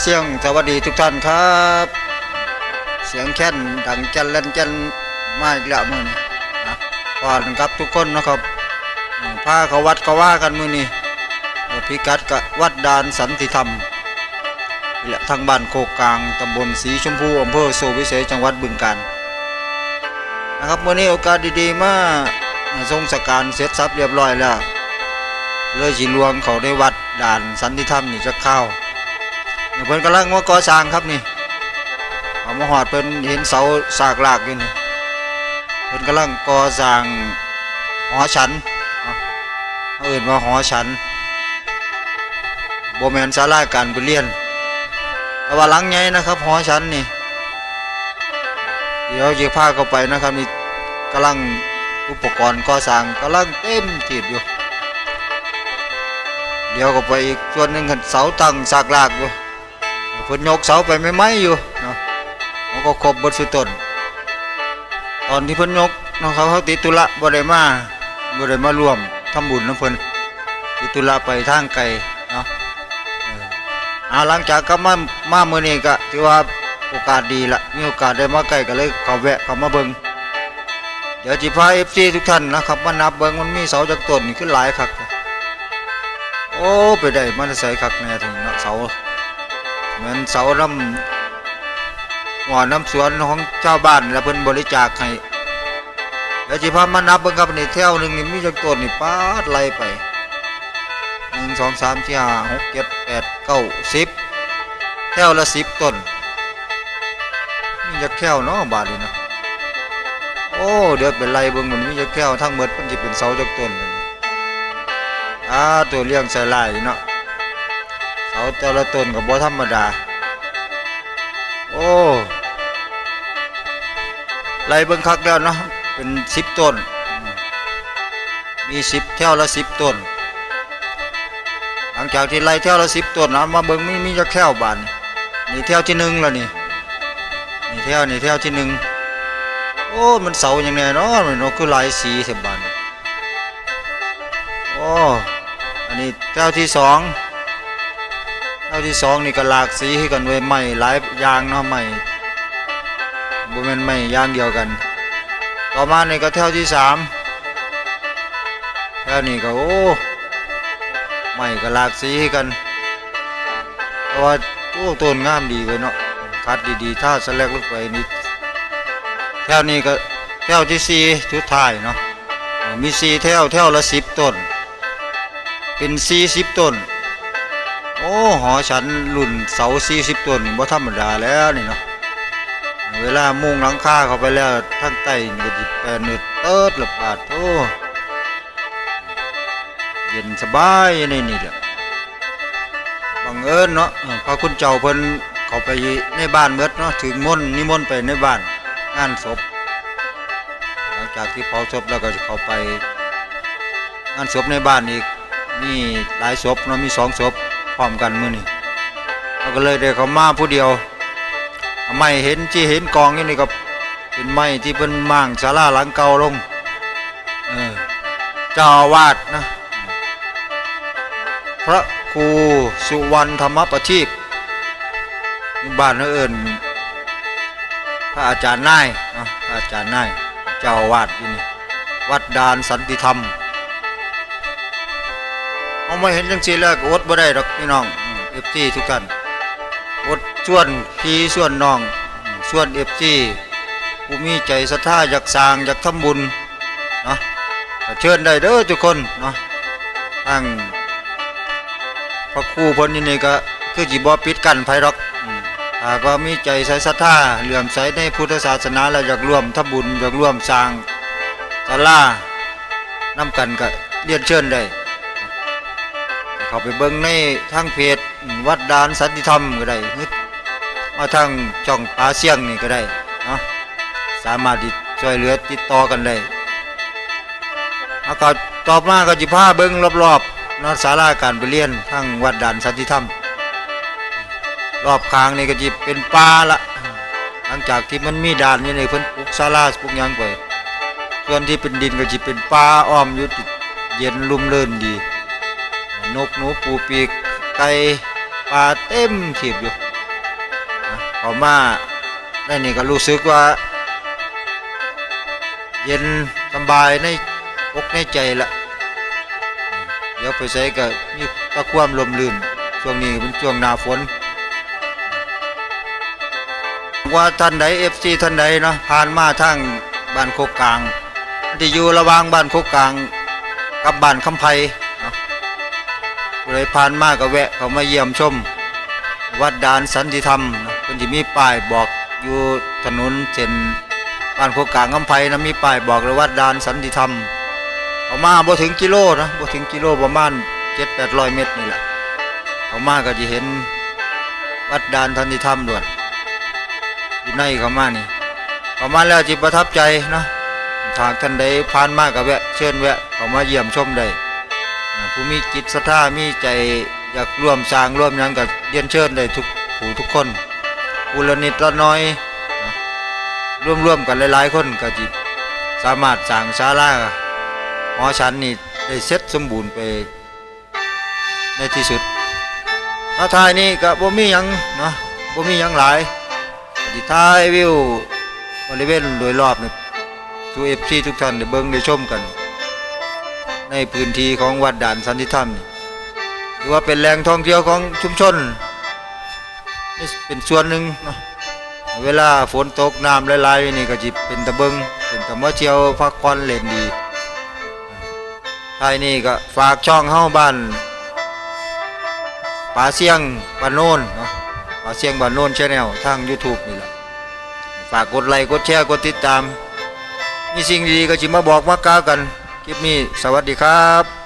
เสียงสวัสดีทุกท่านครับเสียงแค้นดังจันเล่นจันมาอีกแล้วมือนี้นะก่อนครับทุกคนนะครับพาเขาวัดเขาว่ากันมือนี้พิกัดกับวัดดานสันติธรรมและทางบ้านโคกกลางตำบลสีชมพูอำเภอโซวิเศษจังหวัดบึงกาฬนะครับมือนี้โอกาสดีๆมาทรงสการเสร็จสับเรียบร้อยแล้วเลยสิลวงเขาได้วัดด่านสันติธรรมนี่จะเข้าเพิ่นกำลังว่าก่อสร้างครับนี่เอามาหอดเพิ่นเห็นเสาสากลากอยู่นี่เพิ่นกำลังก่อสร้างหอฉันเขาเอื่นว่าหอฉันโบแมนศาลาการประเรียนแต่ว่าหลังใหญ่นะครับหอฉันนี่เดี๋ยวจะพาเข้าไปนะครับนี่กำลังอุปกรณ์ก่อสร้างกำลังเต็มทีบอยู่เดี๋ยวก็ไปอีกส่วนหนึ่งกันเสาตั้งสากลากอยู่เพิ่นยกเสาไปไม่อยู่เนาะมันก็ครบบทสุดต้นตอนที่เพิ่นยกนะครับเขาติดธุระบ่ได้มาร่วมทำบุญน้ำเพิ่นติดธุระไปทางไกลเนาะหลังจากก็มาเมื่อนี้ก็ถือว่าโอกาสดีละมีโอกาสได้มาใกล้ก็เลยเข้าแวะเข้ามาเบิ่งเดี๋ยวจิพาFCทุกท่านนะครับมานับเบิ่งมันมีเสาจากต้นนี่ขึ้นหลายคักโอ้ไปได้มันใส่คักแน่ถึงเนาะเสาเหมือนเสาน้ำหัวน้ำสวนของชาวบ้านแล้วเพิ่นบริจาคให้แล้วจิพามานับเบิ่งครับนี่แถวหนึ่งนี่มีจักต้นนี่ปาดไล่ไป1 2 3 4 5 6 7 8 9 10แถวละ10ต้นมีจักแถวเนาะบาดนี้เนาะโอ้เดี๋ยวเป็นไล่เบิ่งมันมีจักแถวทั้งหมดมันสิเป็นเสาจักต้นนี่ตัวเลี้ยงใส่ลายเนาะเสาแต่ละต้นก็บ่ธรรมดาโอ้ไล่เบิ่งคักแล้วเนาะเป็น10ต้นมี10แถวละ10ต้นหลังจากที่ไล่แถวละ10ต้นมาเบิ่งมีจักแถวบานนี่แถวที่1แล้วนี่แถวที่1โอ้มันเสาอย่างแน่เนาะมันคือหลายสีเสิบบานโอ้อันนี้แถวที่2นี่ก็หลากสีให้กันไว้ไม้หลายอย่างเนาะไม้บ่แม่นไม้อย่างเดียวกันต่อมานี่ก็แถวที่3แถวนี้ก็โอ้ไม้ก็หลากสีให้กันเพราะว่าโอ้ต้นงามดีเว้ยเนาะคัดดีๆถ้าสแลกลงไปนี่แถวนี้ก็แถวที่4สุดท้ายเนาะมี4แถวละ10ต้นเป็น40ต้นโอ้หอฉันรุ่นเสา40ต้นนี่บ่ธรรมดาแล้วนี่เนาะเวลามุงหลังคาเข้าไปแล้วทั้งใต้นี่ก็สิแปรเนืดเติดละบาดโอ้เย็นสบายในนี่แหละบังเอิญเนาะพระคุณเจ้าเพิ่นเข้าไปในบ้านเบิดเนาะถึงนิมนต์ไปในบ้านงานศพหลังจากที่เผาศพแล้วก็จะเข้าไปงานศพในบ้านอีกมีหลายศพเนาะมี2ศพพร้อมกันมื้อนี้เราก็เลยได้เข้ามาผู้เดียวไม้เห็นกองนี่ก็เป็นไม้ที่เพิ่นมั่างศาลาหลังเก่าลงเจ้าอาวาสนะพระครูสุวรรณธรรมประทีปบ้านเอิ้นพระอาจารย์นายนะพระอาจารย์นายเจ้าอาวาสที่นี่วัดดานสันติธรรมเอามาเห็นจังซี่แล้วก็อดบ่ได้ดอกพี่น้องFT ทุกท่านอดส่วนพี่ส่วนน้องส่วน FT ผู้มีใจศรัทธาอยากสร้างอยากทำบุญเนาะเชิญได้เด้อทุกคนเนาะทั้งพระครูเพิ่นนี่ก็คือสิบ่ปิดกั้นไผดอกหากว่ามีใจใส่ศรัทธาเหลื่อมใสในพุทธศาสนาแล้วอยากร่วมทำบุญอยากร่วมสร้างศาลานำกันก็เรียนเชิญได้เข้าไปเบิ่งในทางเพจวัดดานสันติธรรมก็ได้มาทางช่องปลาเสี่ยงนี่ก็ได้เนาะสามารถช่วยเหลือติดต่อกันได้แล้วก็ต่อมาก็สิพาเบิ่งรอบๆเนาะศาลาการประเรียนทางวัดดานสันติธรรมรอบข้างนี่ก็สิเป็นป่าละหลังจากที่มันมีด่านอยู่ในเพิ่นปลูกศาลาปลูกหยังไปส่วนที่เป็นดินก็สิเป็นป่าอ้อมอยู่เย็นลุ่มรื่นดีนกหนูปูปีกไก่ป ปลาเต็มถีบอยู่นะเขามาได้นี่ก็รู้สึกว่าเย็นสบายในอกในใจละเดี๋ยวไปใส่ก็มีตะความลมลื่นช่วงนี้เป็นช่วงหน้าฝนว่าท่านใด FC ท่านใดเนาะผ่านมาทางบ้านโคกกลางที่อยู่ระหว่างบ้านโคกกลางกับบ้านคำไพเนาะผู้ใดผ่านมาก็แวะเข้ามาเยี่ยมชมวัดดานสันติธรรมเพิ่นสิมีป้ายบอกอยู่ถนนเส้นบ้านโคกกลางคำไพนะมีป้ายบอกเลยวัดดานสันติธรรมเข้ามาบ่ถึงกิโลนะบ่ถึงกิโลประมาณ 7-800 เมตรนี่แหละเข้ามาก็จะเห็นวัดดานสันติธรรมด้วยอยู่ในเข้ามานี่เข้ามาแล้วจิตประทับใจนะหากท่านใดผ่านมาก็แวะเชิญแวะเข้ามาเยี่ยมชมได้ผู้มีจิตศรัทธามีใจอยากร่วมสร้างร่วมหยังก็เรียนเชิญได้ทุกผู้ทุกคนผู้ละนิดละน้อยร่วมกันหลายๆคนก็จิสามารถสร้างศาลาหอฉันนี่ได้เสร็จสมบูรณ์ไปในที่สุดแล้วท้ายนี้ก็บ่มีหยังเนาะบ่มีหยังหลายที่ท้ายวิวบริเวณโดยรอบนี่ทุก FC ทุกท่านได้เบิ่งได้ชมกันในพื้นที่ของวัดด่านสันติธรรมนี่ถือว่าเป็นแหล่งท่องเที่ยวของชุมชนนี่เป็นส่วนหนึ่งเนาะเวลาฝนตกน้ำไหลๆนี่ก็จิเป็นตะเบิงเป็นตะมาเที่ยวพักผ่อนเล่นดีท้ายนี้ก็ฝากช่องเฮ้าบ้านป่าเสียงบ้านโน่นเนาะป่าเสียงบ้านโน่นแชนแนลทาง YouTube นี่แหละฝากกดไลค์กดแชร์กดติดตามมีสิ่งดีๆก็จิมาบอกมากล่าวกันคลิปนี้สวัสดีครับ